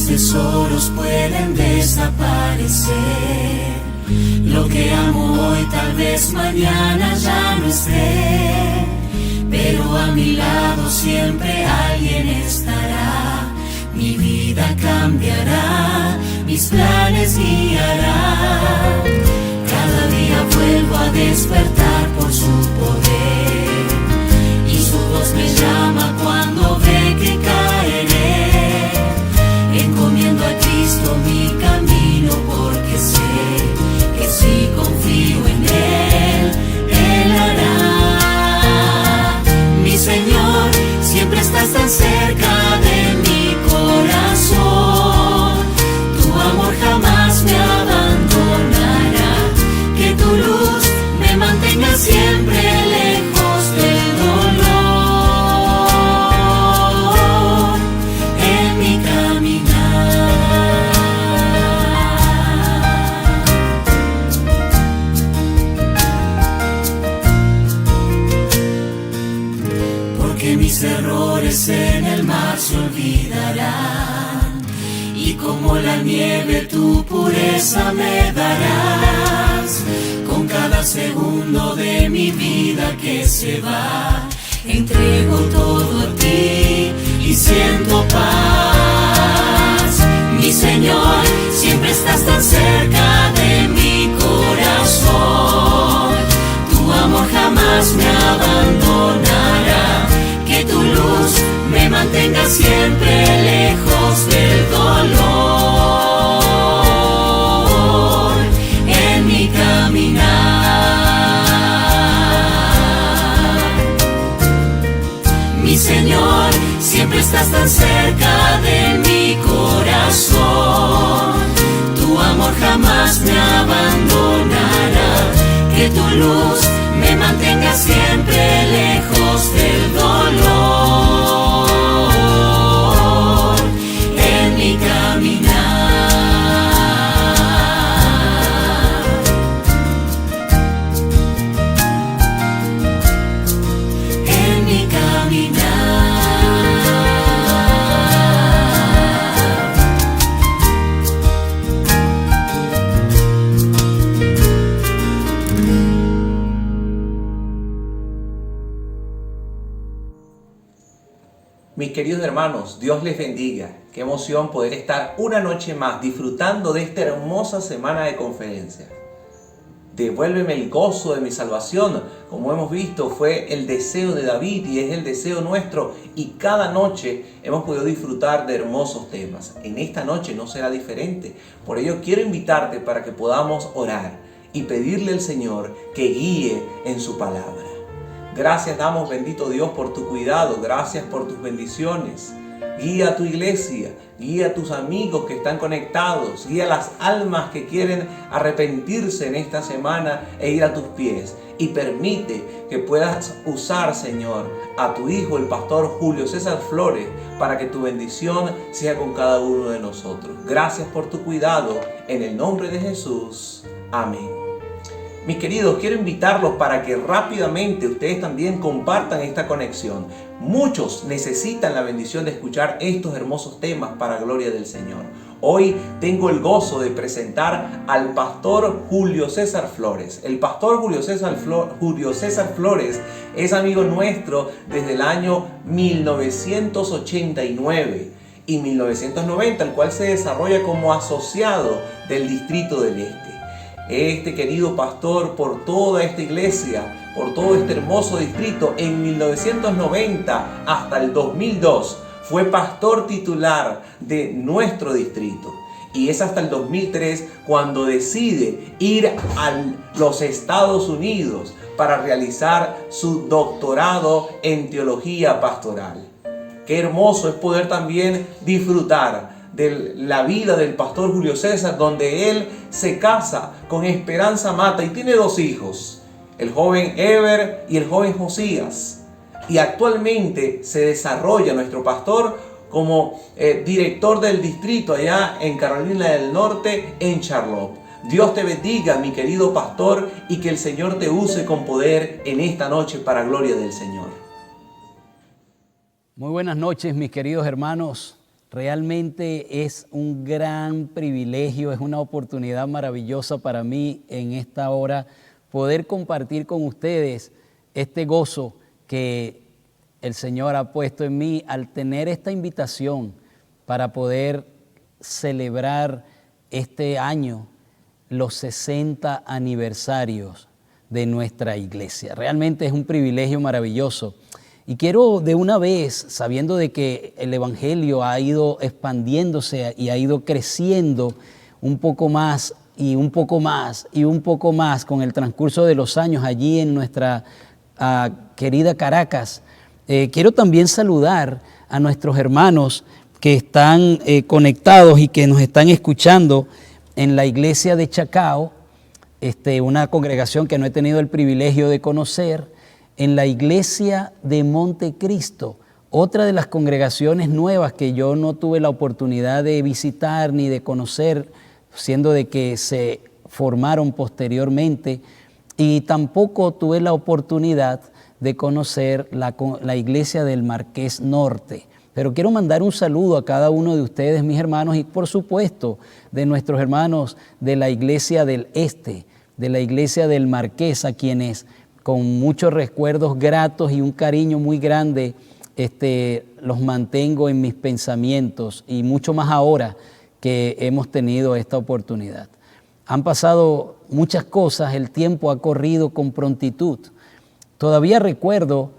Tesoros pueden desaparecer. Lo que amo hoy tal vez mañana ya no esté, pero a mi lado siempre alguien estará. Mi vida cambiará, mis planes guiará. Cada día vuelvo a despertar por su poder, y su voz me llama cuando ve que caeré. Encomiendo a Cristo mi camino, porque sé que si confío en Él, Él hará. Mi Señor, siempre estás tan cerca de mi corazón. Tu amor jamás me abandonará. Que tu luz me mantenga siempre lejos del dolor en mi caminar. Porque mis errores en el mar se olvidarán, y como la nieve tu pureza me darás. Con cada segundo de mi vida que se va, entrego todo a ti y siento paz. Mi Señor, siempre estás tan cerca de mi corazón. Tu amor jamás me abandonará. Que tu luz me mantenga siempre lejos del dolor en mi caminar. Mi Señor, siempre estás tan cerca de mi corazón. Tu amor jamás me abandonará. Que tu luz me mantenga siempre lejos del dolor en mi caminar. En mi caminar. Mis queridos hermanos, Dios les bendiga. Qué emoción poder estar una noche más disfrutando de esta hermosa semana de conferencia. Devuélveme el gozo de mi salvación, como hemos visto, fue el deseo de David y es el deseo nuestro, y cada noche hemos podido disfrutar de hermosos temas. En esta noche no será diferente. Por ello quiero invitarte para que podamos orar y pedirle al Señor que guíe en su palabra. Gracias damos, bendito Dios, por tu cuidado. Gracias por tus bendiciones. Guía a tu iglesia, guía a tus amigos que están conectados, guía a las almas que quieren arrepentirse en esta semana e ir a tus pies. Y permite que puedas usar, Señor, a tu hijo, el pastor Julio César Flores, para que tu bendición sea con cada uno de nosotros. Gracias por tu cuidado. En el nombre de Jesús. Amén. Mis queridos, quiero invitarlos para que rápidamente ustedes también compartan esta conexión. Muchos necesitan la bendición de escuchar estos hermosos temas para gloria del Señor. Hoy tengo el gozo de presentar al pastor Julio César Flores. El pastor Julio César Flores es amigo nuestro desde el año 1989 y 1990, el cual se desarrolla como asociado del Distrito del Este. Este querido pastor, por toda esta iglesia, por todo este hermoso distrito, en 1990 hasta el 2002, fue pastor titular de nuestro distrito. Y es hasta el 2003 cuando decide ir a los Estados Unidos para realizar su doctorado en teología pastoral. Qué hermoso es poder también disfrutar de la vida del pastor Julio César, donde él se casa con Esperanza Mata y tiene 2 hijos, el joven Ever y el joven Josías. Y actualmente se desarrolla nuestro pastor como director del distrito allá en Carolina del Norte, en Charlotte. Dios te bendiga, mi querido pastor, y que el Señor te use con poder en esta noche para gloria del Señor. Muy buenas noches, mis queridos hermanos. Realmente es un gran privilegio, es una oportunidad maravillosa para mí en esta hora poder compartir con ustedes este gozo que el Señor ha puesto en mí al tener esta invitación para poder celebrar este año los 60 aniversarios de nuestra iglesia. Realmente es un privilegio maravilloso. Y quiero de una vez, sabiendo de que el Evangelio ha ido expandiéndose y ha ido creciendo un poco más y un poco más y un poco más con el transcurso de los años allí en nuestra querida Caracas, quiero también saludar a nuestros hermanos que están conectados y que nos están escuchando en la iglesia de Chacao, una congregación que no he tenido el privilegio de conocer, en la iglesia de Montecristo, otra de las congregaciones nuevas que yo no tuve la oportunidad de visitar ni de conocer, siendo de que se formaron posteriormente, y tampoco tuve la oportunidad de conocer la iglesia del Marqués Norte. Pero quiero mandar un saludo a cada uno de ustedes, mis hermanos, y por supuesto de nuestros hermanos de la iglesia del Este, de la iglesia del Marqués, a quienes con muchos recuerdos gratos y un cariño muy grande los mantengo en mis pensamientos, y mucho más ahora que hemos tenido esta oportunidad. Han pasado muchas cosas, el tiempo ha corrido con prontitud. Todavía recuerdo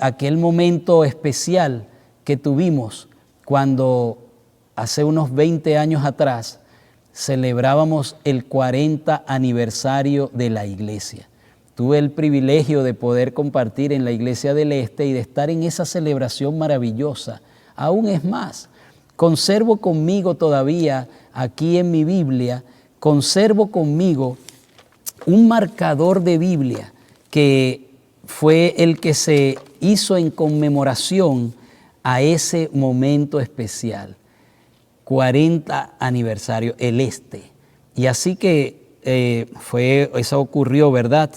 aquel momento especial que tuvimos cuando hace unos 20 años atrás celebrábamos el 40 aniversario de la iglesia. Tuve el privilegio de poder compartir en la iglesia del Este y de estar en esa celebración maravillosa. Aún es más, conservo conmigo todavía aquí en mi Biblia, conservo conmigo un marcador de Biblia que fue el que se hizo en conmemoración a ese momento especial, 40 aniversario, el Este. Y así que eso ocurrió, ¿verdad?,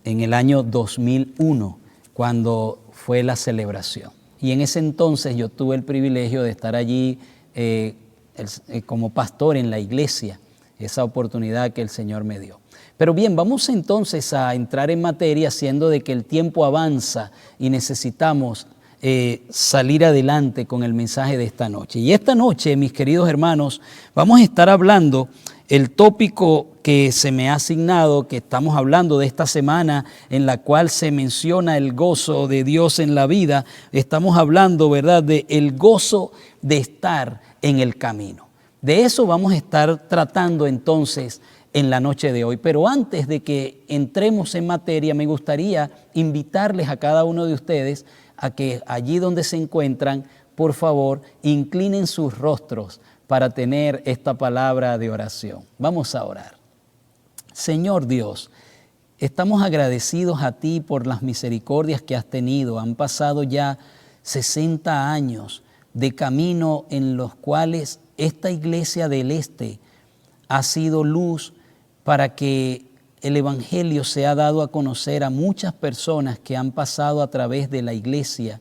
en el año 2001, cuando fue la celebración. Y en ese entonces yo tuve el privilegio de estar allí como pastor en la iglesia, esa oportunidad que el Señor me dio. Pero bien, vamos entonces a entrar en materia, siendo de que el tiempo avanza y necesitamos salir adelante con el mensaje de esta noche. Y esta noche, mis queridos hermanos, vamos a estar hablando el tópico que se me ha asignado, que estamos hablando de esta semana en la cual se menciona el gozo de Dios en la vida. Estamos hablando, ¿verdad?, de el gozo de estar en el camino. De eso vamos a estar tratando entonces en la noche de hoy. Pero antes de que entremos en materia, me gustaría invitarles a cada uno de ustedes a que allí donde se encuentran, por favor, inclinen sus rostros para tener esta palabra de oración. Vamos a orar. Señor Dios, estamos agradecidos a ti por las misericordias que has tenido. Han pasado ya 60 años de camino en los cuales esta iglesia del Este ha sido luz para que el Evangelio se ha dado a conocer a muchas personas que han pasado a través de la iglesia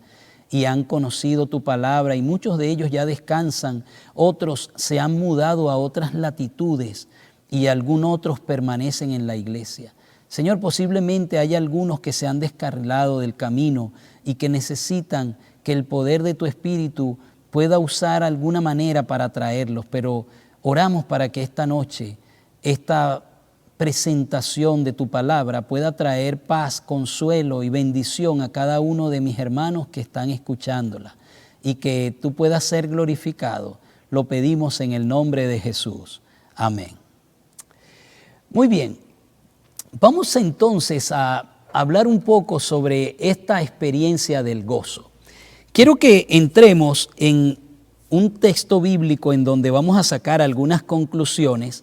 y han conocido tu palabra, y muchos de ellos ya descansan, otros se han mudado a otras latitudes y algunos otros permanecen en la iglesia. Señor, posiblemente hay algunos que se han descarrilado del camino y que necesitan que el poder de tu Espíritu pueda usar alguna manera para atraerlos, pero oramos para que esta noche, esta presentación de tu palabra pueda traer paz, consuelo y bendición a cada uno de mis hermanos que están escuchándola, y que tú puedas ser glorificado. Lo pedimos en el nombre de Jesús. Amén. Muy bien, vamos entonces a hablar un poco sobre esta experiencia del gozo. Quiero que entremos en un texto bíblico en donde vamos a sacar algunas conclusiones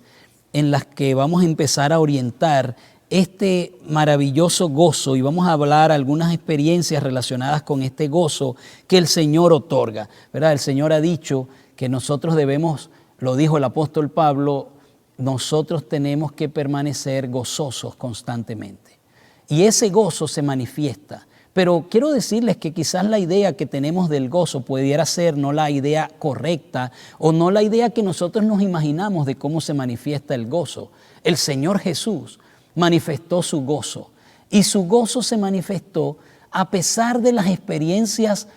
en las que vamos a empezar a orientar este maravilloso gozo y vamos a hablar algunas experiencias relacionadas con este gozo que el Señor otorga, ¿verdad? El Señor ha dicho que nosotros debemos, lo dijo el apóstol Pablo, nosotros tenemos que permanecer gozosos constantemente. Y ese gozo se manifiesta. Pero quiero decirles que quizás la idea que tenemos del gozo pudiera ser no la idea correcta o no la idea que nosotros nos imaginamos de cómo se manifiesta el gozo. El Señor Jesús manifestó su gozo y su gozo se manifestó a pesar de las experiencias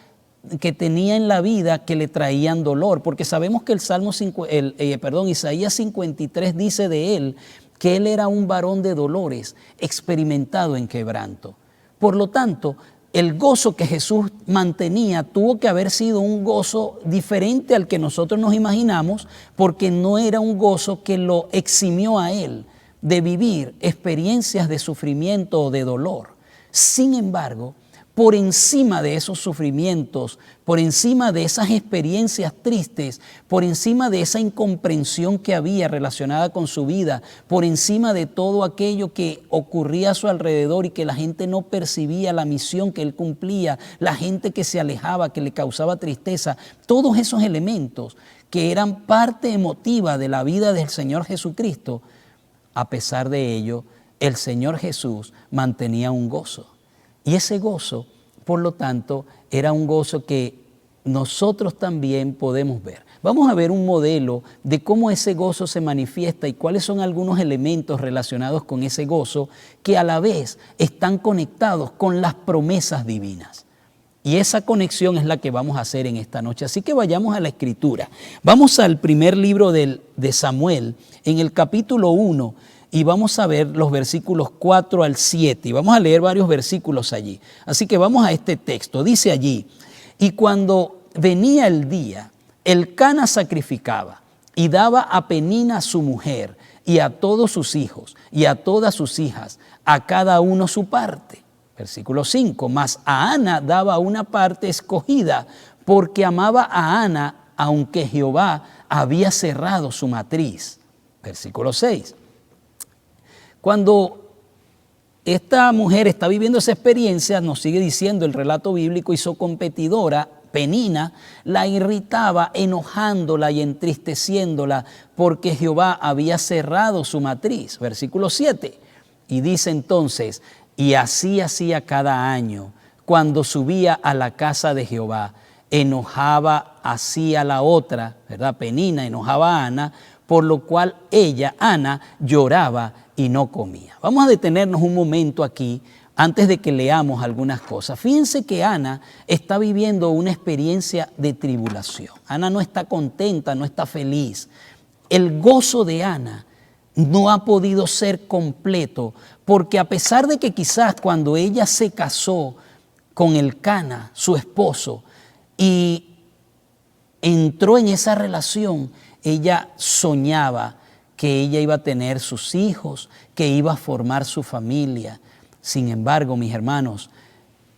que tenía en la vida que le traían dolor, porque sabemos que Isaías 53 dice de él que él era un varón de dolores, experimentado en quebranto. Por lo tanto, el gozo que Jesús mantenía tuvo que haber sido un gozo diferente al que nosotros nos imaginamos, porque no era un gozo que lo eximió a él de vivir experiencias de sufrimiento o de dolor. Sin embargo, por encima de esos sufrimientos, por encima de esas experiencias tristes, por encima de esa incomprensión que había relacionada con su vida, por encima de todo aquello que ocurría a su alrededor y que la gente no percibía la misión que él cumplía, la gente que se alejaba, que le causaba tristeza, todos esos elementos que eran parte emotiva de la vida del Señor Jesucristo, a pesar de ello, el Señor Jesús mantenía un gozo. Y ese gozo, por lo tanto, era un gozo que nosotros también podemos ver. Vamos a ver un modelo de cómo ese gozo se manifiesta y cuáles son algunos elementos relacionados con ese gozo que a la vez están conectados con las promesas divinas. Y esa conexión es la que vamos a hacer en esta noche. Así que vayamos a la Escritura. Vamos al primer libro de Samuel, en el capítulo 1, y vamos a ver los versículos 4 al 7. Y vamos a leer varios versículos allí. Así que vamos a este texto. Dice allí, y cuando venía el día, Elcana sacrificaba y daba a Penina su mujer y a todos sus hijos y a todas sus hijas, a cada uno su parte. Versículo 5, mas a Ana daba una parte escogida porque amaba a Ana, aunque Jehová había cerrado su matriz. Versículo 6. Cuando esta mujer está viviendo esa experiencia, nos sigue diciendo el relato bíblico, y su competidora, Penina, la irritaba, enojándola y entristeciéndola, porque Jehová había cerrado su matriz. Versículo 7. Y dice entonces, y así hacía cada año, cuando subía a la casa de Jehová, enojaba así a la otra, ¿verdad? Penina enojaba a Ana, por lo cual ella, Ana, lloraba y no comía. Vamos a detenernos un momento aquí antes de que leamos algunas cosas. Fíjense que Ana está viviendo una experiencia de tribulación. Ana no está contenta, no está feliz. El gozo de Ana no ha podido ser completo, porque a pesar de que quizás cuando ella se casó con Elcana, su esposo, y entró en esa relación, ella soñaba que ella iba a tener sus hijos, que iba a formar su familia. Sin embargo, mis hermanos,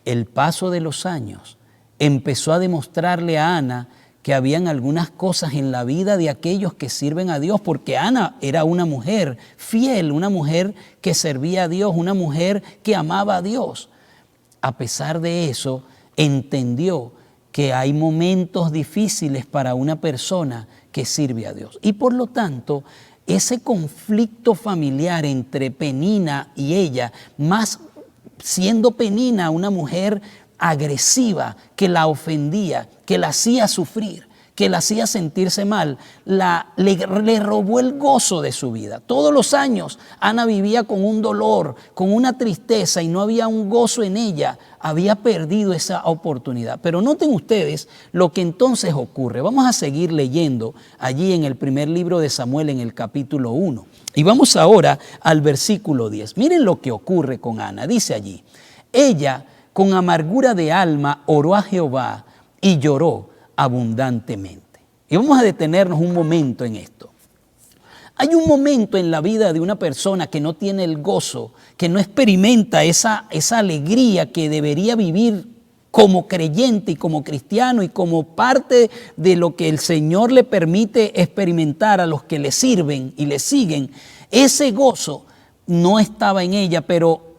el paso de los años empezó a demostrarle a Ana que habían algunas cosas en la vida de aquellos que sirven a Dios, porque Ana era una mujer fiel, una mujer que servía a Dios, una mujer que amaba a Dios. A pesar de eso, entendió que hay momentos difíciles para una persona que sirve a Dios. Y por lo tanto, ese conflicto familiar entre Penina y ella, más siendo Penina una mujer agresiva, que la ofendía, que la hacía sufrir, que la hacía sentirse mal, le robó el gozo de su vida. Todos los años Ana vivía con un dolor, con una tristeza, y no había un gozo en ella. Había perdido esa oportunidad. Pero noten ustedes lo que entonces ocurre. Vamos a seguir leyendo allí en el primer libro de Samuel, en el capítulo 1. Y vamos ahora al versículo 10. Miren lo que ocurre con Ana. Dice allí, ella con amargura de alma oró a Jehová y lloró abundantemente. Y vamos a detenernos un momento en esto. Hay un momento en la vida de una persona que no tiene el gozo, que no experimenta esa alegría que debería vivir como creyente y como cristiano y como parte de lo que el Señor le permite experimentar a los que le sirven y le siguen, ese gozo no estaba en ella, pero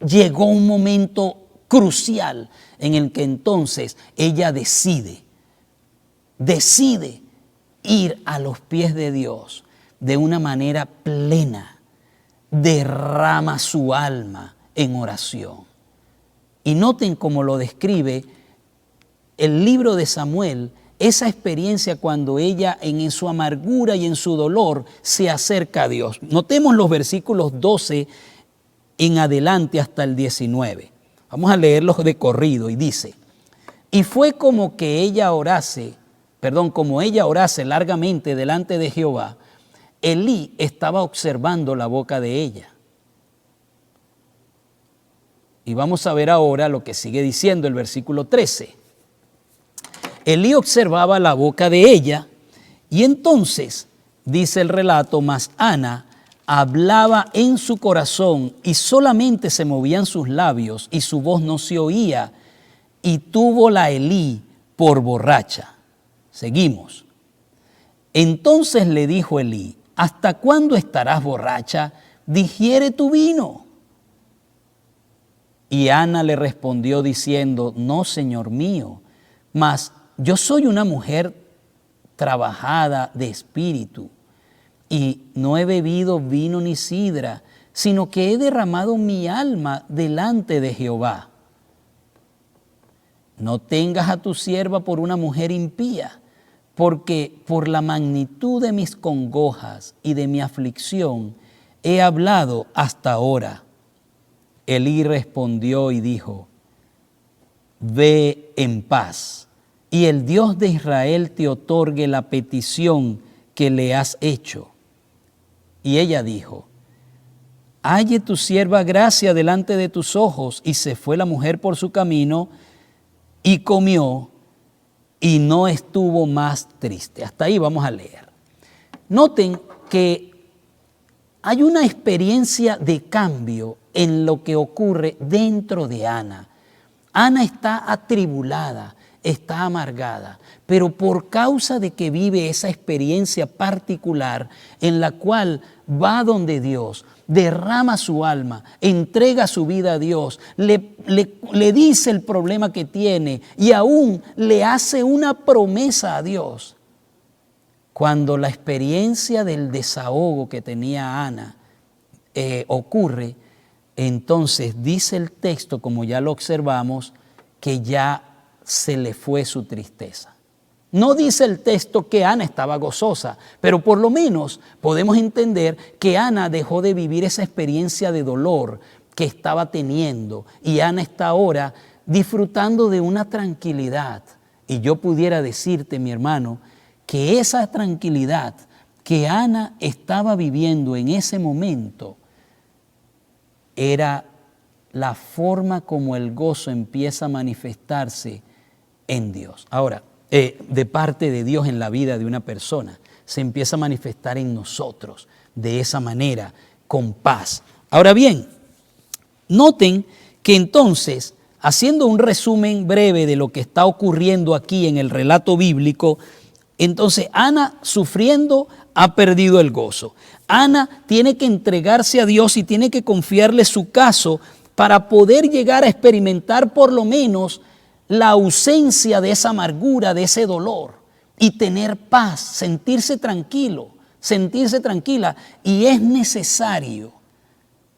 llegó un momento crucial en el que entonces ella decide ir a los pies de Dios de una manera plena, derrama su alma en oración. Y noten cómo lo describe el libro de Samuel, esa experiencia cuando ella en su amargura y en su dolor se acerca a Dios. Notemos los versículos 12 en adelante hasta el 19. Vamos a leerlos de corrido y dice: y fue como ella orase largamente delante de Jehová, Elí estaba observando la boca de ella. Y vamos a ver ahora lo que sigue diciendo el versículo 13. Elí observaba la boca de ella y entonces, dice el relato, mas Ana hablaba en su corazón y solamente se movían sus labios y su voz no se oía, y túvola Elí por borracha. Seguimos. Entonces le dijo Elí: ¿hasta cuándo estarás borracha? Digiere tu vino. Y Ana le respondió diciendo: no, Señor mío, mas yo soy una mujer trabajada de espíritu, y no he bebido vino ni sidra, sino que he derramado mi alma delante de Jehová. No tengas a tu sierva por una mujer impía, porque por la magnitud de mis congojas y de mi aflicción he hablado hasta ahora. Elí respondió y dijo: ve en paz, y el Dios de Israel te otorgue la petición que le has hecho. Y ella dijo: halle tu sierva gracia delante de tus ojos. Y se fue la mujer por su camino y comió, y no estuvo más triste. Hasta ahí vamos a leer. Noten que hay una experiencia de cambio en lo que ocurre dentro de Ana. Ana está atribulada, está amargada, pero por causa de que vive esa experiencia particular en la cual va donde Dios, derrama su alma, entrega su vida a Dios, le dice el problema que tiene y aún le hace una promesa a Dios. Cuando la experiencia del desahogo que tenía Ana ocurre, entonces dice el texto, como ya lo observamos, que ya se le fue su tristeza. No dice el texto que Ana estaba gozosa, pero por lo menos podemos entender que Ana dejó de vivir esa experiencia de dolor que estaba teniendo y Ana está ahora disfrutando de una tranquilidad. Y yo pudiera decirte, mi hermano, que esa tranquilidad que Ana estaba viviendo en ese momento era la forma como el gozo empieza a manifestarse en Dios. Ahora, de parte de Dios en la vida de una persona, se empieza a manifestar en nosotros de esa manera, con paz. Ahora bien, noten que entonces, haciendo un resumen breve de lo que está ocurriendo aquí en el relato bíblico, entonces Ana, sufriendo, ha perdido el gozo. Ana tiene que entregarse a Dios y tiene que confiarle su caso para poder llegar a experimentar por lo menos la ausencia de esa amargura, de ese dolor y tener paz, sentirse tranquilo, sentirse tranquila. Y es necesario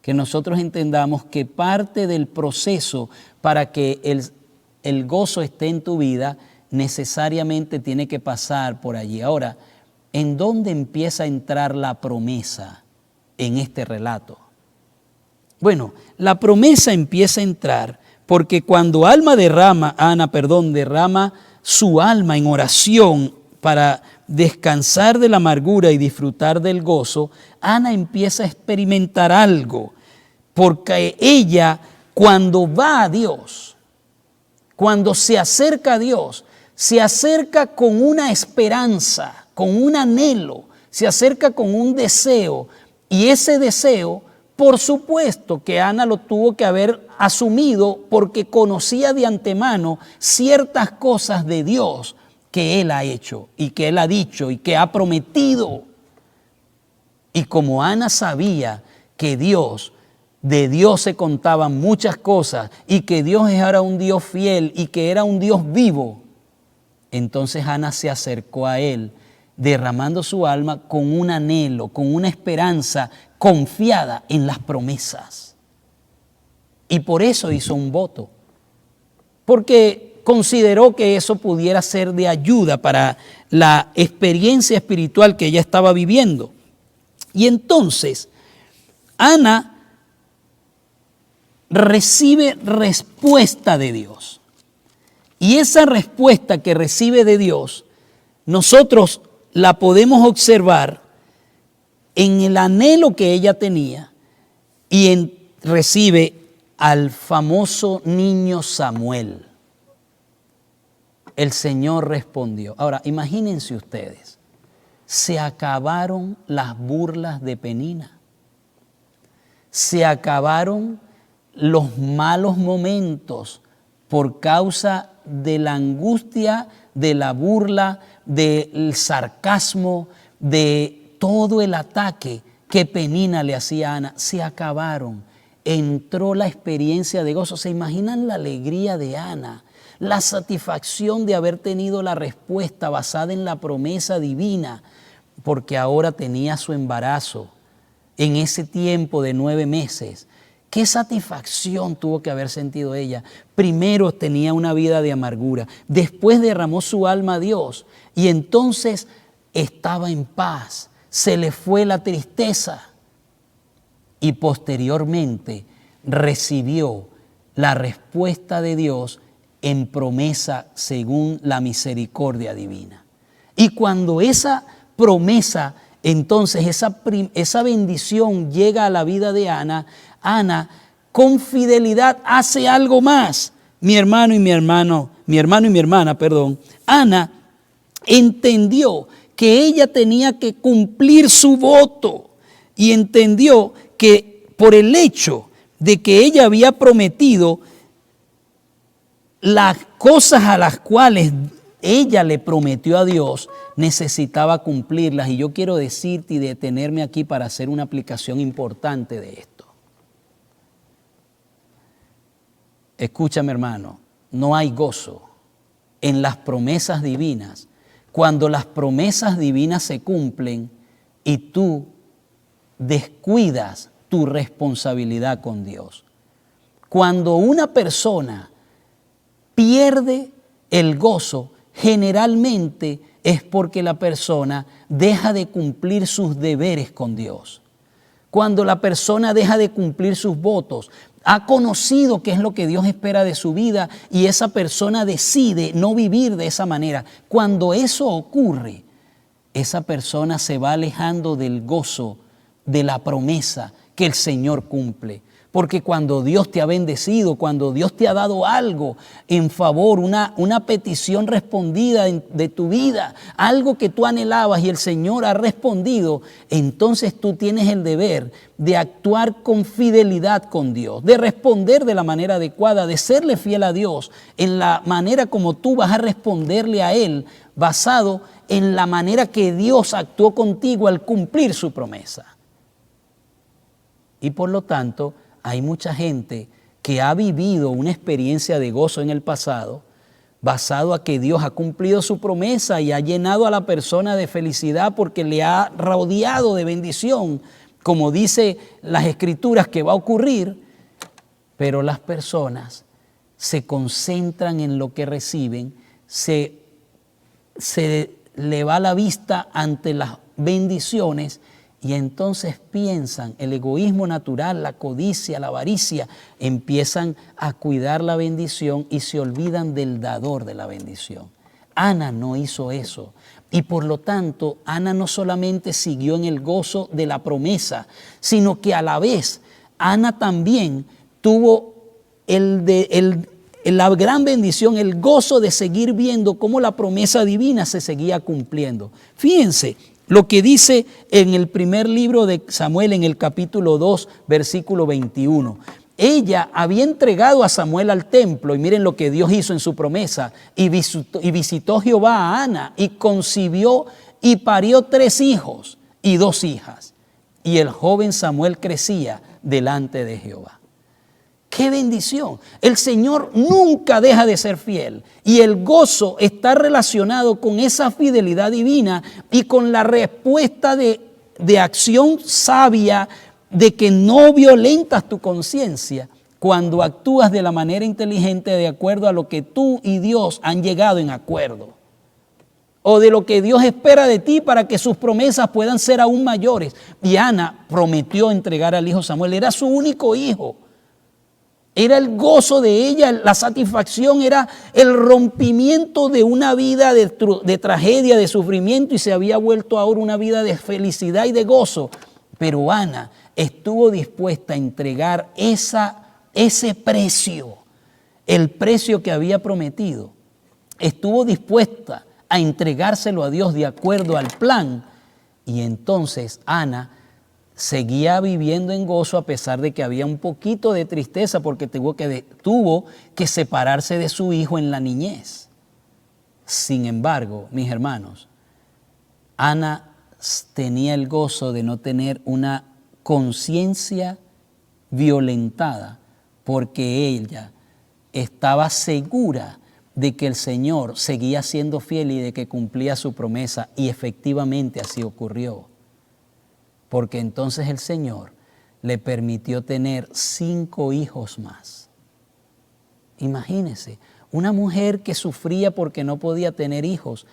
que nosotros entendamos que parte del proceso para que el gozo esté en tu vida necesariamente tiene que pasar por allí. Ahora, ¿en dónde empieza a entrar la promesa en este relato? Bueno, la promesa empieza a entrar porque cuando Ana derrama su alma en oración para descansar de la amargura y disfrutar del gozo, Ana empieza a experimentar algo, porque ella, cuando va a Dios, cuando se acerca a Dios, se acerca con una esperanza, con un anhelo, se acerca con un deseo, y ese deseo Por supuesto que Ana lo tuvo que haber asumido porque conocía de antemano ciertas cosas de Dios que Él ha hecho y que Él ha dicho y que ha prometido. Y como Ana sabía que de Dios se contaban muchas cosas y que Dios era un Dios fiel y que era un Dios vivo, entonces Ana se acercó a Él derramando su alma con un anhelo, con una esperanza confiada en las promesas. Y por eso hizo un voto, porque consideró que eso pudiera ser de ayuda para la experiencia espiritual que ella estaba viviendo. Y entonces Ana recibe respuesta de Dios. Y esa respuesta que recibe de Dios, nosotros la podemos observar en el anhelo que ella tenía y recibe al famoso niño Samuel. El Señor respondió. Ahora, imagínense ustedes, se acabaron las burlas de Penina. Se acabaron los malos momentos por causa de la angustia, de la burla, del sarcasmo, de todo el ataque que Penina le hacía a Ana. Se acabaron. Entró la experiencia de gozo. ¿Se imaginan la alegría de Ana? La satisfacción de haber tenido la respuesta basada en la promesa divina, porque ahora tenía su embarazo en ese tiempo de 9 meses. ¿Qué satisfacción tuvo que haber sentido ella? Primero tenía una vida de amargura, después derramó su alma a Dios y entonces estaba en paz, se le fue la tristeza y posteriormente recibió la respuesta de Dios en promesa según la misericordia divina. Y cuando esa promesa, entonces esa bendición llega a la vida de Ana, Ana con fidelidad hace algo más. Mi hermano y mi hermana, Ana entendió que ella tenía que cumplir su voto y entendió que por el hecho de que ella había prometido las cosas a las cuales ella le prometió a Dios, necesitaba cumplirlas. Y yo quiero decirte y detenerme aquí para hacer una aplicación importante de esto. Escúchame, hermano, no hay gozo en las promesas divinas cuando las promesas divinas se cumplen y tú descuidas tu responsabilidad con Dios. Cuando una persona pierde el gozo, generalmente es porque la persona deja de cumplir sus deberes con Dios. Cuando la persona deja de cumplir sus votos, ha conocido qué es lo que Dios espera de su vida y esa persona decide no vivir de esa manera. Cuando eso ocurre, esa persona se va alejando del gozo de la promesa que el Señor cumple. Porque cuando Dios te ha bendecido, cuando Dios te ha dado algo en favor, una petición respondida de tu vida, algo que tú anhelabas y el Señor ha respondido, entonces tú tienes el deber de actuar con fidelidad con Dios, de responder de la manera adecuada, de serle fiel a Dios en la manera como tú vas a responderle a Él, basado en la manera que Dios actuó contigo al cumplir su promesa. Y por lo tanto, hay mucha gente que ha vivido una experiencia de gozo en el pasado basado a que Dios ha cumplido su promesa y ha llenado a la persona de felicidad porque le ha rodeado de bendición, como dice las Escrituras que va a ocurrir, pero las personas se concentran en lo que reciben, se le va la vista ante las bendiciones y entonces piensan, el egoísmo natural, la codicia, la avaricia, empiezan a cuidar la bendición y se olvidan del dador de la bendición. Ana no hizo eso y por lo tanto Ana no solamente siguió en el gozo de la promesa, sino que a la vez Ana también tuvo la gran bendición, el gozo de seguir viendo cómo la promesa divina se seguía cumpliendo. Fíjense, lo que dice en el primer libro de Samuel, en el capítulo 2, versículo 21. Ella había entregado a Samuel al templo, y miren lo que Dios hizo en su promesa, y visitó Jehová a Ana, y concibió y parió 3 hijos y 2 hijas. Y el joven Samuel crecía delante de Jehová. ¡Qué bendición! El Señor nunca deja de ser fiel, y el gozo está relacionado con esa fidelidad divina y con la respuesta de acción sabia, de que no violentas tu conciencia cuando actúas de la manera inteligente de acuerdo a lo que tú y Dios han llegado en acuerdo, o de lo que Dios espera de ti para que sus promesas puedan ser aún mayores. Y Ana prometió entregar al hijo Samuel, era su único hijo. Era el gozo de ella, la satisfacción, era el rompimiento de una vida de tragedia, de sufrimiento, y se había vuelto ahora una vida de felicidad y de gozo. Pero Ana estuvo dispuesta a entregar ese precio, el precio que había prometido. Estuvo dispuesta a entregárselo a Dios de acuerdo al plan. Y entonces Ana seguía viviendo en gozo a pesar de que había un poquito de tristeza porque tuvo que separarse de su hijo en la niñez. Sin embargo, mis hermanos, Ana tenía el gozo de no tener una conciencia violentada porque ella estaba segura de que el Señor seguía siendo fiel y de que cumplía su promesa, y efectivamente así ocurrió. Porque entonces el Señor le permitió tener 5 hijos más. Imagínense, una mujer que sufría porque no podía tener hijos,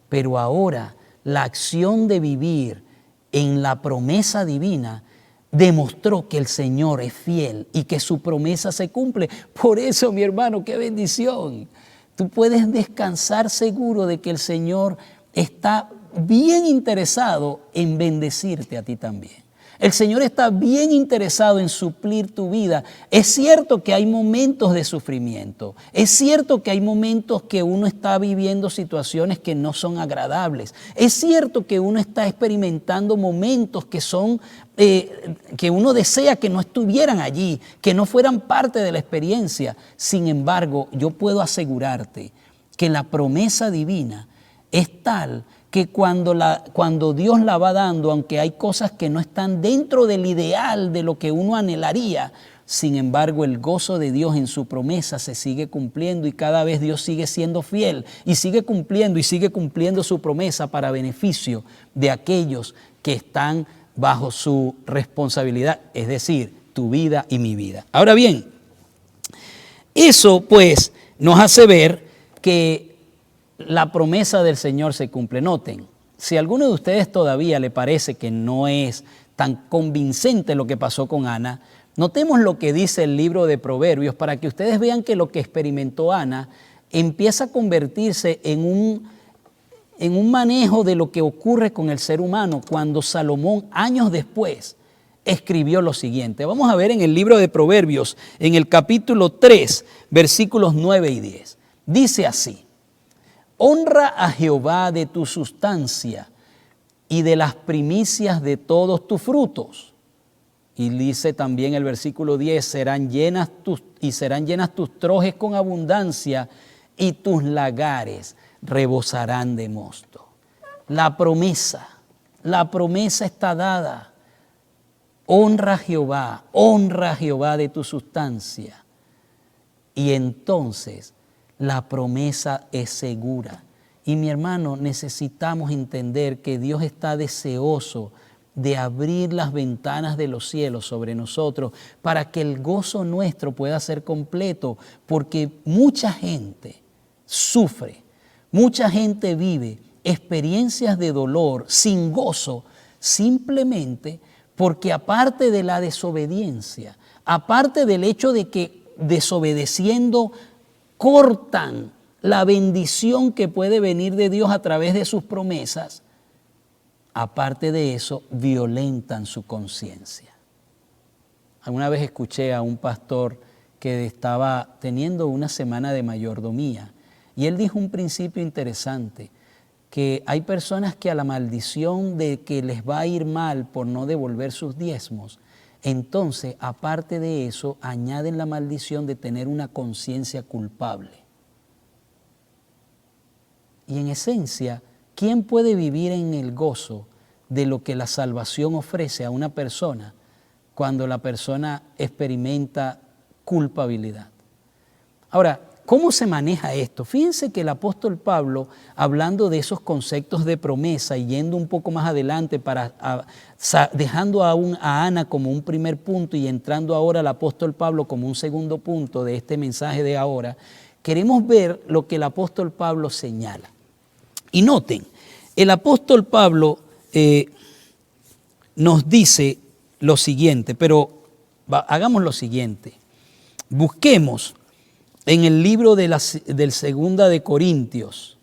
pero ahora la acción de vivir en la promesa divina demostró que el Señor es fiel y que su promesa se cumple. Por eso, mi hermano, qué bendición. Tú puedes descansar seguro de que el Señor está bien interesado en bendecirte a ti también. El Señor está bien interesado en suplir tu vida. Es cierto que hay momentos de sufrimiento. Es cierto que hay momentos que uno está viviendo situaciones que no son agradables. Es cierto que uno está experimentando momentos que son que uno desea que no estuvieran allí, que no fueran parte de la experiencia. Sin embargo, yo puedo asegurarte que la promesa divina es tal que cuando Dios la va dando, aunque hay cosas que no están dentro del ideal de lo que uno anhelaría, sin embargo el gozo de Dios en su promesa se sigue cumpliendo, y cada vez Dios sigue siendo fiel y sigue cumpliendo su promesa para beneficio de aquellos que están bajo su responsabilidad, es decir, tu vida y mi vida. Ahora bien, eso pues nos hace ver que la promesa del Señor se cumple. Noten, si a alguno de ustedes todavía le parece que no es tan convincente lo que pasó con Ana, notemos lo que dice el libro de Proverbios para que ustedes vean que lo que experimentó Ana empieza a convertirse en un manejo de lo que ocurre con el ser humano cuando Salomón, años después, escribió lo siguiente. Vamos a ver en el libro de Proverbios, en el capítulo 3, versículos 9 y 10. Dice así: honra a Jehová de tu sustancia y de las primicias de todos tus frutos. Y dice también el versículo 10, serán llenas tus trojes con abundancia y tus lagares rebosarán de mosto. La promesa está dada. Honra a Jehová de tu sustancia. Y entonces la promesa es segura. Y mi hermano, necesitamos entender que Dios está deseoso de abrir las ventanas de los cielos sobre nosotros para que el gozo nuestro pueda ser completo, porque mucha gente sufre, mucha gente vive experiencias de dolor sin gozo, simplemente porque aparte de la desobediencia, aparte del hecho de que desobedeciendo cortan la bendición que puede venir de Dios a través de sus promesas, aparte de eso, violentan su conciencia. Alguna vez escuché a un pastor que estaba teniendo una semana de mayordomía y él dijo un principio interesante. que hay personas que a la maldición de que les va a ir mal por no devolver sus diezmos, entonces, aparte de eso, añaden la maldición de tener una conciencia culpable. Y en esencia, ¿quién puede vivir en el gozo de lo que la salvación ofrece a una persona cuando la persona experimenta culpabilidad? Ahora, ¿cómo se maneja esto? Fíjense que el apóstol Pablo, hablando de esos conceptos de promesa y yendo un poco más adelante, dejando a Ana como un primer punto y entrando ahora al apóstol Pablo como un segundo punto de este mensaje de ahora, queremos ver lo que el apóstol Pablo señala. Y noten, el apóstol Pablo nos dice lo siguiente, pero hagamos lo siguiente. Busquemos en el libro del 2 de Corintios,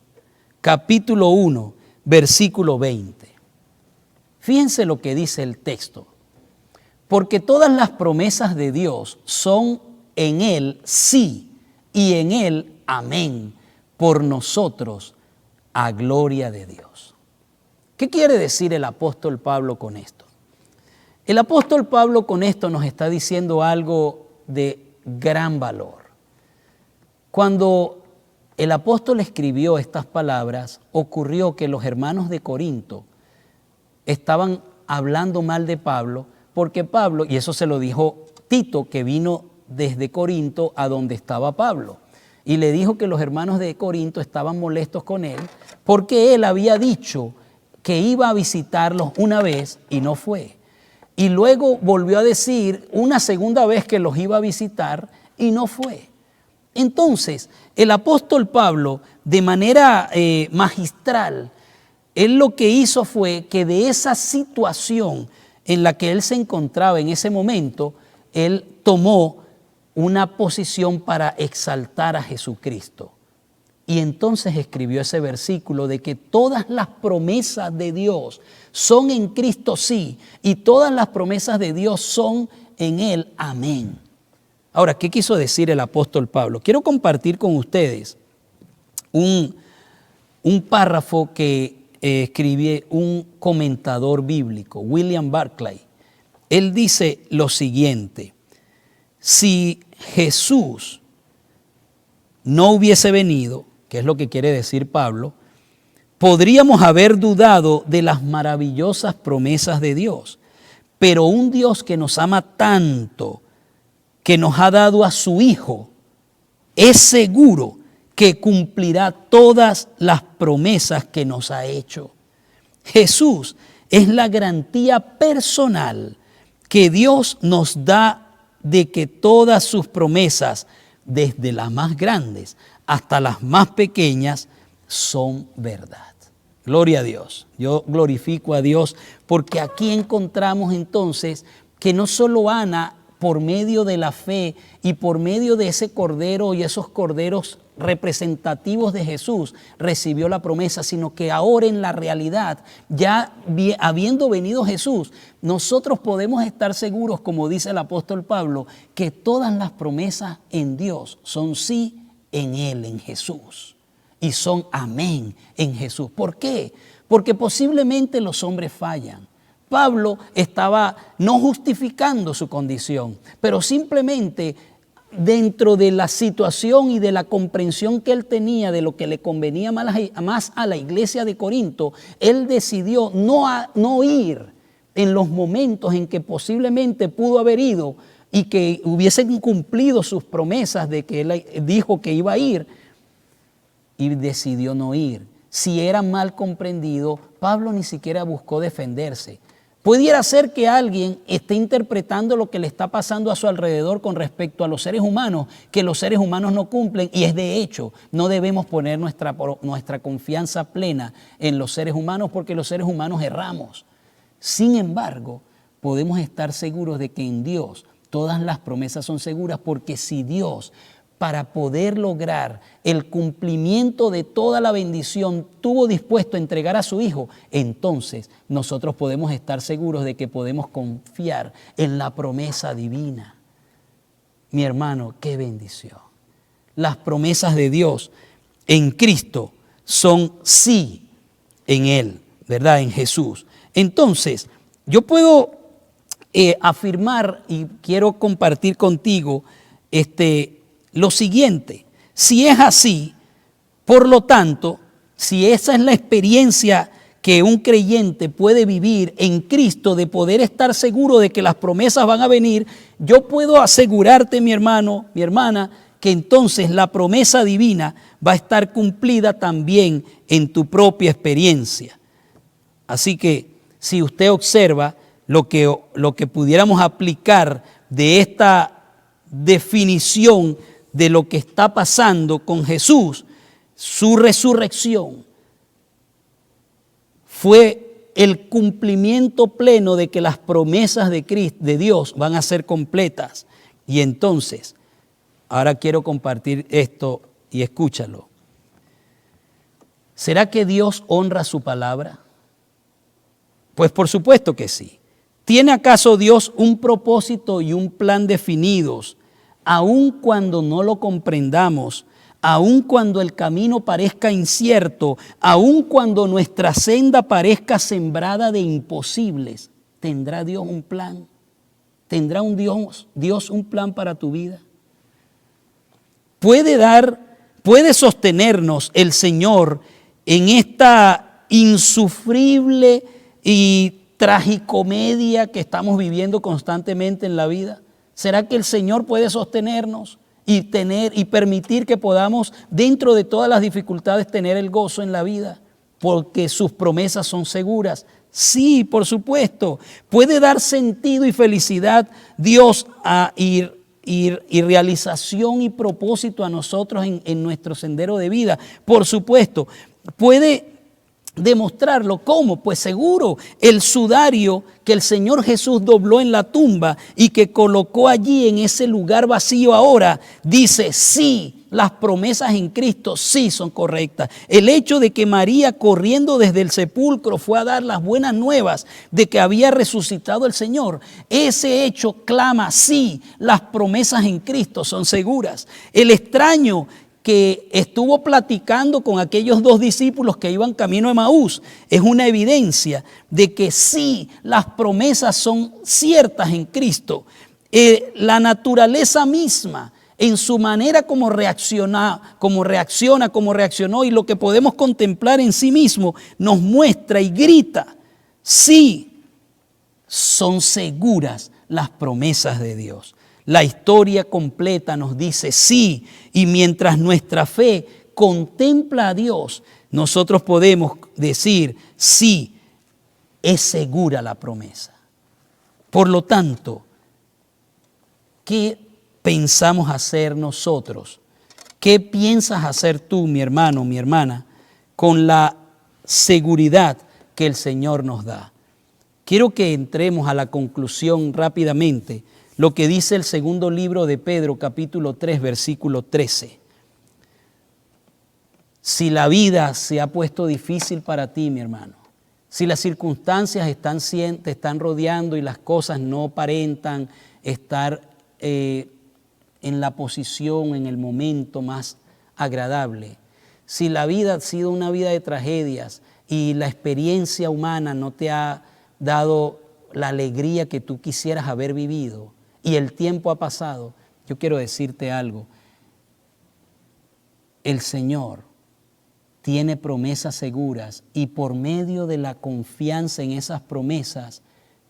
capítulo 1, versículo 20. Fíjense lo que dice el texto. Porque todas las promesas de Dios son en Él sí y en Él amén, por nosotros a gloria de Dios. ¿Qué quiere decir el apóstol Pablo con esto? El apóstol Pablo con esto nos está diciendo algo de gran valor. Cuando el apóstol escribió estas palabras, ocurrió que los hermanos de Corinto estaban hablando mal de Pablo, porque Pablo, y eso se lo dijo Tito, que vino desde Corinto a donde estaba Pablo, y le dijo que los hermanos de Corinto estaban molestos con él, porque él había dicho que iba a visitarlos una vez y no fue. Y luego volvió a decir una segunda vez que los iba a visitar y no fue. Entonces, el apóstol Pablo, de manera magistral, él lo que hizo fue que de esa situación en la que él se encontraba en ese momento, él tomó una posición para exaltar a Jesucristo. Y entonces escribió ese versículo de que todas las promesas de Dios son en Cristo sí, y todas las promesas de Dios son en Él amén. Ahora, ¿qué quiso decir el apóstol Pablo? Quiero compartir con ustedes un párrafo que escribió un comentador bíblico, William Barclay. Él dice lo siguiente: si Jesús no hubiese venido, que es lo que quiere decir Pablo, podríamos haber dudado de las maravillosas promesas de Dios. Pero un Dios que nos ama tanto, que nos ha dado a su Hijo, es seguro que cumplirá todas las promesas que nos ha hecho. Jesús es la garantía personal que Dios nos da de que todas sus promesas, desde las más grandes hasta las más pequeñas, son verdad. Gloria a Dios. Yo glorifico a Dios porque aquí encontramos entonces que no solo Ana, por medio de la fe y por medio de ese cordero y esos corderos representativos de Jesús, recibió la promesa, sino que ahora en la realidad, ya habiendo venido Jesús, nosotros podemos estar seguros, como dice el apóstol Pablo, que todas las promesas en Dios son sí en Él, en Jesús, y son amén en Jesús. ¿Por qué? Porque posiblemente los hombres fallan. Pablo estaba no justificando su condición, pero simplemente dentro de la situación y de la comprensión que él tenía de lo que le convenía más a la iglesia de Corinto, él decidió no ir en los momentos en que posiblemente pudo haber ido y que hubiesen cumplido sus promesas de que él dijo que iba a ir, y decidió no ir. Si era mal comprendido, Pablo ni siquiera buscó defenderse. Pudiera ser que alguien esté interpretando lo que le está pasando a su alrededor con respecto a los seres humanos, que los seres humanos no cumplen, y es de hecho, no debemos poner nuestra confianza plena en los seres humanos porque los seres humanos erramos. Sin embargo, podemos estar seguros de que en Dios todas las promesas son seguras, porque si Dios, para poder lograr el cumplimiento de toda la bendición, tuvo dispuesto a entregar a su Hijo, entonces nosotros podemos estar seguros de que podemos confiar en la promesa divina. Mi hermano, qué bendición. Las promesas de Dios en Cristo son sí en Él, ¿verdad? En Jesús. Entonces, yo puedo afirmar y quiero compartir contigo lo siguiente. Si es así, por lo tanto, si esa es la experiencia que un creyente puede vivir en Cristo, de poder estar seguro de que las promesas van a venir, yo puedo asegurarte, mi hermano, mi hermana, que entonces la promesa divina va a estar cumplida también en tu propia experiencia. Así que si usted observa lo que pudiéramos aplicar de esta definición de lo que está pasando con Jesús, su resurrección fue el cumplimiento pleno de que las promesas de Cristo, de Dios, van a ser completas. Y entonces, ahora quiero compartir esto y escúchalo. ¿Será que Dios honra su palabra? Pues por supuesto que sí. ¿Tiene acaso Dios un propósito y un plan definidos, aun cuando no lo comprendamos, aun cuando el camino parezca incierto, aun cuando nuestra senda parezca sembrada de imposibles? ¿Tendrá Dios un plan? ¿Tendrá Dios un plan para tu vida? ¿Puede sostenernos el Señor en esta insufrible y tragicomedia que estamos viviendo constantemente en la vida? ¿Será que el Señor puede sostenernos y permitir que podamos, dentro de todas las dificultades, tener el gozo en la vida? Porque sus promesas son seguras. Sí, por supuesto. ¿Puede dar sentido y felicidad Dios y realización y propósito a nosotros en nuestro sendero de vida? Por supuesto. ¿Puede demostrarlo? ¿Cómo? Pues seguro, el sudario que el Señor Jesús dobló en la tumba y que colocó allí en ese lugar vacío ahora, dice sí, las promesas en Cristo sí son correctas. El hecho de que María, corriendo desde el sepulcro, fue a dar las buenas nuevas de que había resucitado el Señor, ese hecho clama sí, las promesas en Cristo son seguras. El extraño que estuvo platicando con aquellos 2 discípulos que iban camino a Emaús es una evidencia de que sí, las promesas son ciertas en Cristo. La naturaleza misma, en su manera como reaccionó y lo que podemos contemplar en sí mismo, nos muestra y grita, sí, son seguras las promesas de Dios. La historia completa nos dice sí, y mientras nuestra fe contempla a Dios, nosotros podemos decir sí, es segura la promesa. Por lo tanto, ¿qué pensamos hacer nosotros? ¿Qué piensas hacer tú, mi hermano, mi hermana, con la seguridad que el Señor nos da? Quiero que entremos a la conclusión rápidamente. Lo que dice el segundo libro de Pedro, capítulo 3, versículo 13. Si la vida se ha puesto difícil para ti, mi hermano, si las circunstancias te están rodeando y las cosas no aparentan estar en la posición, en el momento más agradable, si la vida ha sido una vida de tragedias y la experiencia humana no te ha dado la alegría que tú quisieras haber vivido, y el tiempo ha pasado, yo quiero decirte algo. El Señor tiene promesas seguras y por medio de la confianza en esas promesas,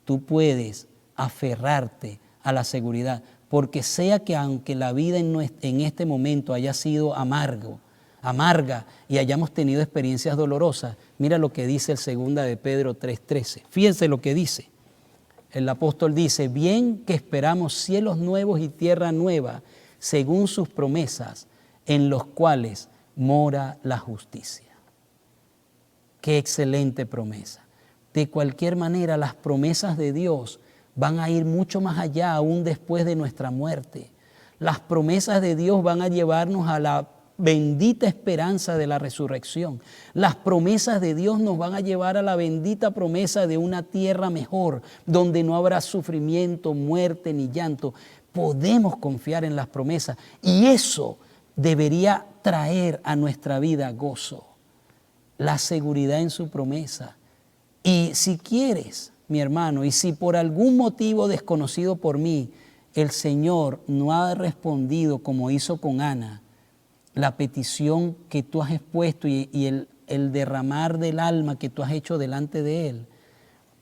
tú puedes aferrarte a la seguridad. Porque sea que aunque la vida en este momento haya sido amarga y hayamos tenido experiencias dolorosas, mira lo que dice el 2 de Pedro 3:13. Fíjense lo que dice. El apóstol dice, bien que esperamos cielos nuevos y tierra nueva, según sus promesas, en los cuales mora la justicia. Qué excelente promesa. De cualquier manera, las promesas de Dios van a ir mucho más allá, aún después de nuestra muerte. Las promesas de Dios van a llevarnos a la bendita esperanza de la resurrección. Las promesas de Dios nos van a llevar a la bendita promesa de una tierra mejor, donde no habrá sufrimiento, muerte ni llanto. Podemos confiar en las promesas y eso debería traer a nuestra vida gozo. la seguridad en su promesa. Y si quieres, mi hermano, y si por algún motivo desconocido por mí, el Señor no ha respondido como hizo con Ana, la petición que tú has expuesto y el derramar del alma que tú has hecho delante de Él,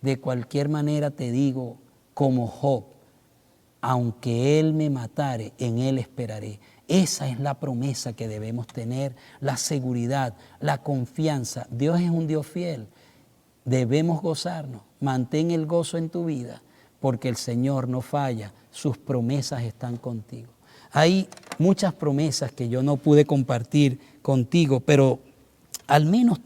de cualquier manera te digo, como Job, aunque Él me matare, en Él esperaré. Esa es la promesa que debemos tener, la seguridad, la confianza. Dios es un Dios fiel. Debemos gozarnos. Mantén el gozo en tu vida, porque el Señor no falla. Sus promesas están contigo. Hay muchas promesas que yo no pude compartir contigo, pero al menos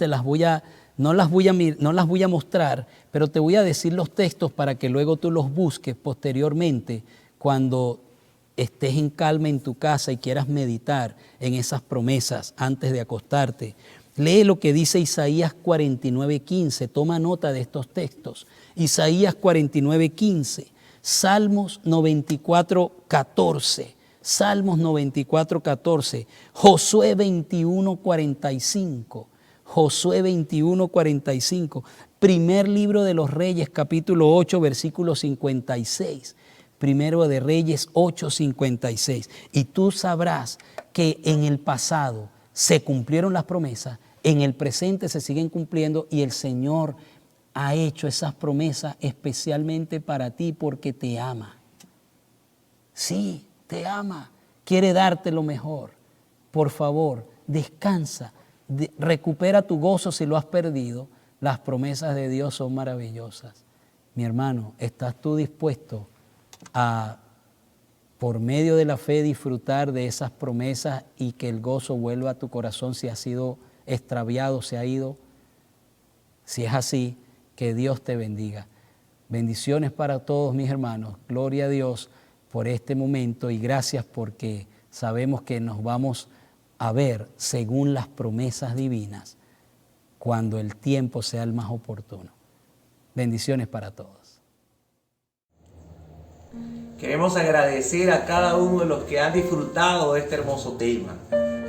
no las voy a mostrar, pero te voy a decir los textos para que luego tú los busques posteriormente cuando estés en calma en tu casa y quieras meditar en esas promesas antes de acostarte. Lee lo que dice Isaías 49:15, toma nota de estos textos. Isaías 49:15, Salmos 94:14, Salmos 94:14, Josué 21:45, Josué 21:45, primer libro de los Reyes, capítulo 8, versículo 56. Primero de Reyes 8:56. Y tú sabrás que en el pasado se cumplieron las promesas, en el presente se siguen cumpliendo y el Señor ha hecho esas promesas especialmente para ti porque te ama. Sí, te ama, quiere darte lo mejor. Por favor, descansa, recupera tu gozo si lo has perdido. Las promesas de Dios son maravillosas. Mi hermano, ¿estás tú dispuesto a, por medio de la fe, disfrutar de esas promesas y que el gozo vuelva a tu corazón si ha sido extraviado, se ha ido? Si es así, que Dios te bendiga. Bendiciones para todos mis hermanos. Gloria a Dios por este momento y gracias porque sabemos que nos vamos a ver según las promesas divinas cuando el tiempo sea el más oportuno. Bendiciones para todos. Queremos agradecer a cada uno de los que han disfrutado de este hermoso tema.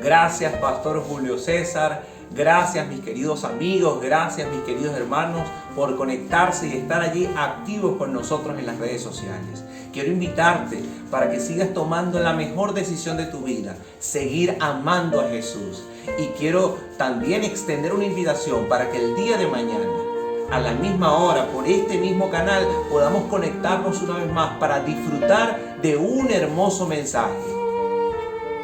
Gracias, Pastor Julio César. Gracias, mis queridos amigos. Gracias, mis queridos hermanos, por conectarse y estar allí activos con nosotros en las redes sociales. Quiero invitarte para que sigas tomando la mejor decisión de tu vida, seguir amando a Jesús. Y quiero también extender una invitación para que el día de mañana, a la misma hora, por este mismo canal, podamos conectarnos una vez más para disfrutar de un hermoso mensaje.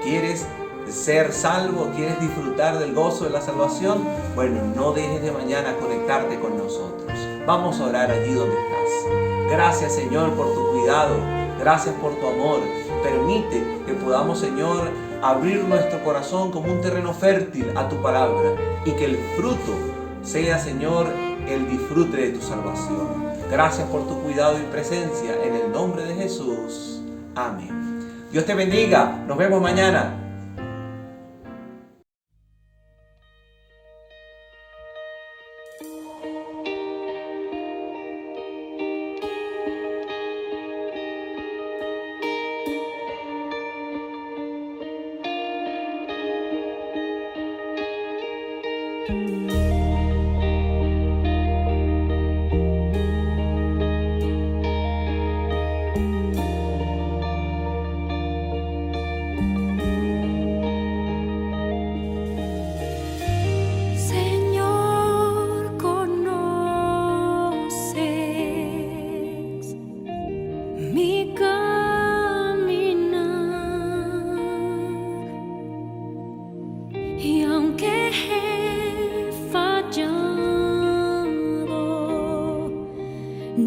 ¿Quieres ser salvo? ¿Quieres disfrutar del gozo de la salvación? Bueno, no dejes de mañana conectarte con nosotros. Vamos a orar allí donde estás. Gracias, Señor, por tu cuidado. Gracias por tu amor. Permite que podamos, Señor, abrir nuestro corazón como un terreno fértil a tu palabra y que el fruto sea, Señor, el disfrute de tu salvación. Gracias por tu cuidado y presencia. En el nombre de Jesús. Amén. Dios te bendiga. Nos vemos mañana.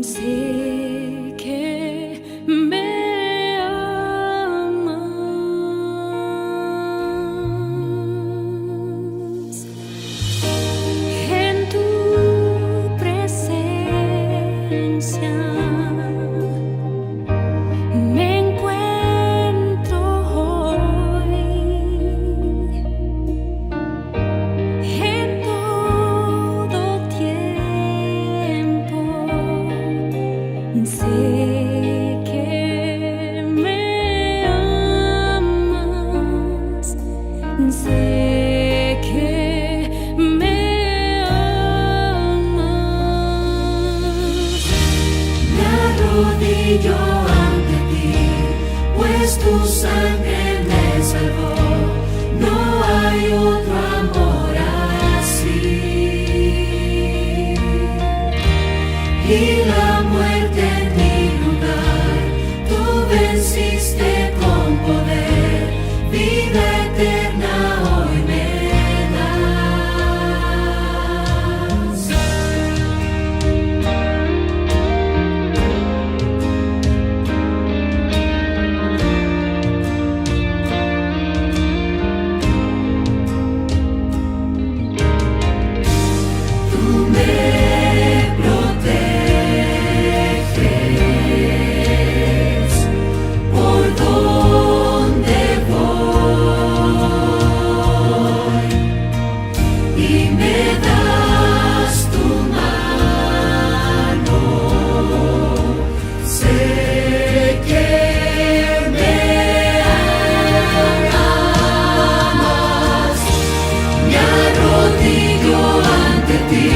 Sé que me amas. En tu presencia me encuentro hoy. En todo tiempo sé que me amas, sé que me arrodillo ante ti, pues tu sangre me salvó. No hay otro amor así. Y la muerte en mi lugar, tú venciste con poder. Vida eterna hoy me das. Tú me proteges por donde voy y me das tu mano. Sé que me amas. Me arrodillo ante ti,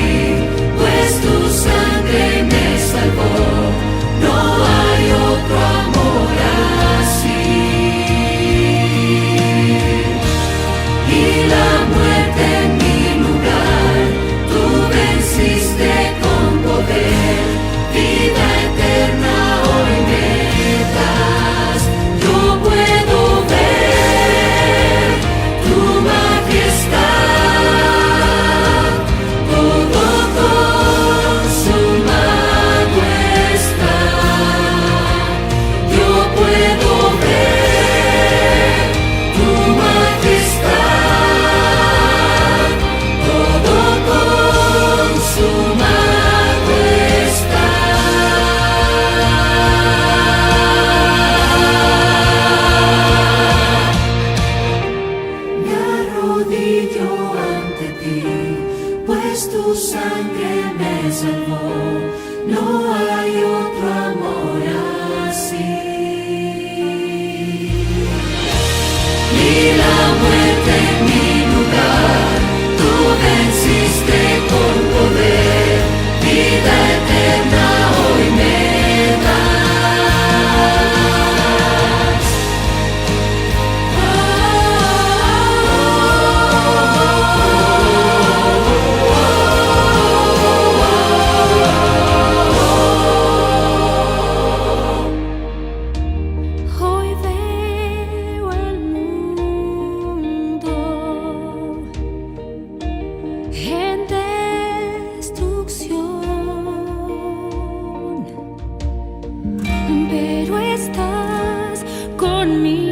pues tu sangre me salvó. No hay otro amor así. Y la muerte en mi lugar, tú venciste con poder. Vida eterna hoy me das. Yo puedo ver tu majestad. Todo consumado está. Yo puedo ver tu majestad. Todo consumado está. Me arrodillo ante ti, pues tu sangre me salvó. No hay otro amor así. Y la muerte en mi lugar, tú venciste con poder. Vida eterna hoy me das. Hoy veo el mundo en destrucción, pero estás conmigo.